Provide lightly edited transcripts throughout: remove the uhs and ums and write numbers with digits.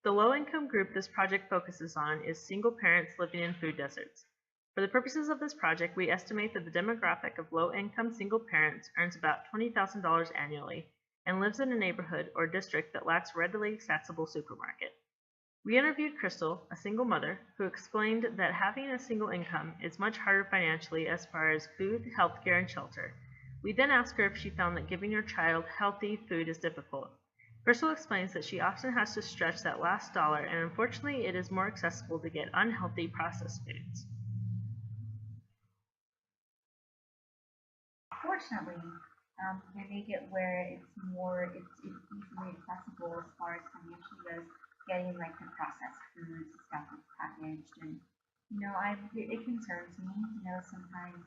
The low-income group this project focuses on is single parents living in food deserts. For the purposes of this project, we estimate that the demographic of low-income single parents earns about $20,000 annually and lives in a neighborhood or district that lacks readily accessible supermarket. We interviewed Crystal, a single mother, who explained that having a single income is much harder financially as far as food, healthcare, and shelter. We then asked her if she found that giving her child healthy food is difficult. Crystal explains that she often has to stretch that last dollar, and unfortunately it is more accessible to get unhealthy processed foods. Fortunately, they make it where it's easily accessible as far as financially goes, getting like the processed foods, stuff that's packaged, and it concerns me. Sometimes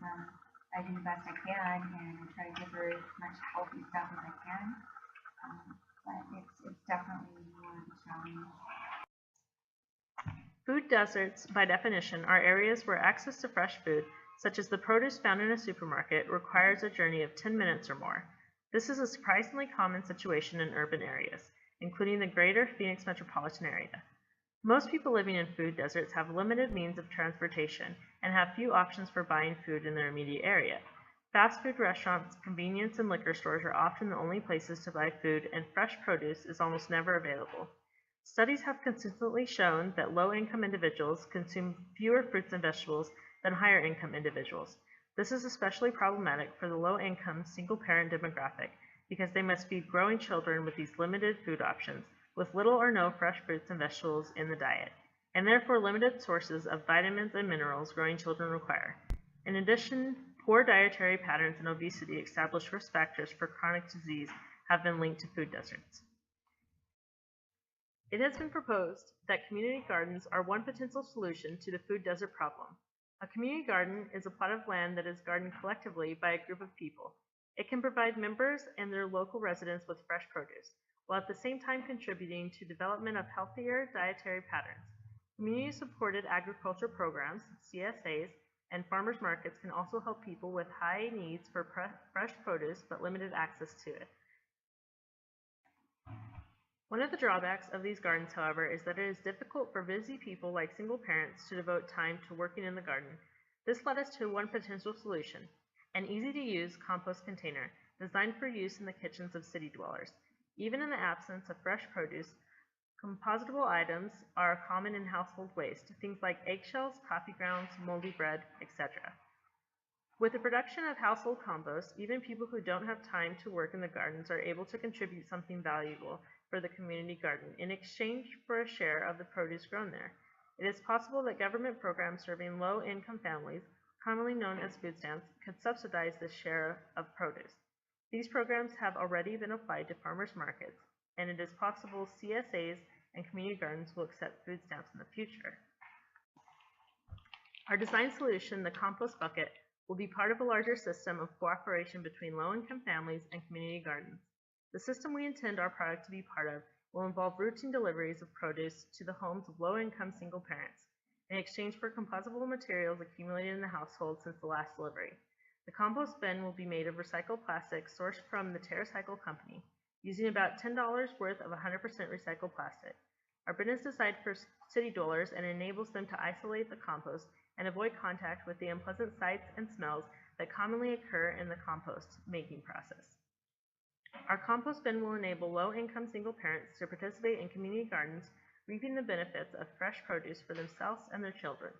I do the best I can and try to give her as much healthy stuff as I can, but it's definitely more of a challenge. Food deserts, by definition, are areas where access to fresh food, such as the produce found in a supermarket, requires a journey of 10 minutes or more. This is a surprisingly common situation in urban areas, including the greater Phoenix metropolitan area. Most people living in food deserts have limited means of transportation and have few options for buying food in their immediate area. Fast food restaurants, convenience and liquor stores are often the only places to buy food, and fresh produce is almost never available. Studies have consistently shown that low-income individuals consume fewer fruits and vegetables than higher-income individuals. This is especially problematic for the low-income, single-parent demographic because they must feed growing children with these limited food options, with little or no fresh fruits and vegetables in the diet, and therefore limited sources of vitamins and minerals growing children require. In addition, poor dietary patterns and obesity established risk factors for chronic disease have been linked to food deserts. It has been proposed that community gardens are one potential solution to the food desert problem. A community garden is a plot of land that is gardened collectively by a group of people. It can provide members and their local residents with fresh produce, while at the same time contributing to development of healthier dietary patterns. Community-supported agriculture programs, CSAs, and farmers markets can also help people with high needs for fresh produce but limited access to it. One of the drawbacks of these gardens, however, is that it is difficult for busy people like single parents to devote time to working in the garden. This led us to one potential solution: an easy-to-use compost container designed for use in the kitchens of city dwellers. Even in the absence of fresh produce, compostable items are common in household waste, things like eggshells, coffee grounds, moldy bread, etc. With the production of household compost, even people who don't have time to work in the gardens are able to contribute something valuable for the community garden in exchange for a share of the produce grown there. It is possible that government programs serving low-income families, commonly known as food stamps, could subsidize this share of produce. These programs have already been applied to farmers markets, and it is possible CSAs and community gardens will accept food stamps in the future. Our design solution, the compost bucket, will be part of a larger system of cooperation between low-income families and community gardens. The system we intend our product to be part of will involve routine deliveries of produce to the homes of low-income single parents, in exchange for compostable materials accumulated in the household since the last delivery. The compost bin will be made of recycled plastic sourced from the TerraCycle company, using about $10 worth of 100% recycled plastic. Our bin is designed for city dwellers and enables them to isolate the compost and avoid contact with the unpleasant sights and smells that commonly occur in the compost making process. Our compost bin will enable low-income single parents to participate in community gardens, reaping the benefits of fresh produce for themselves and their children.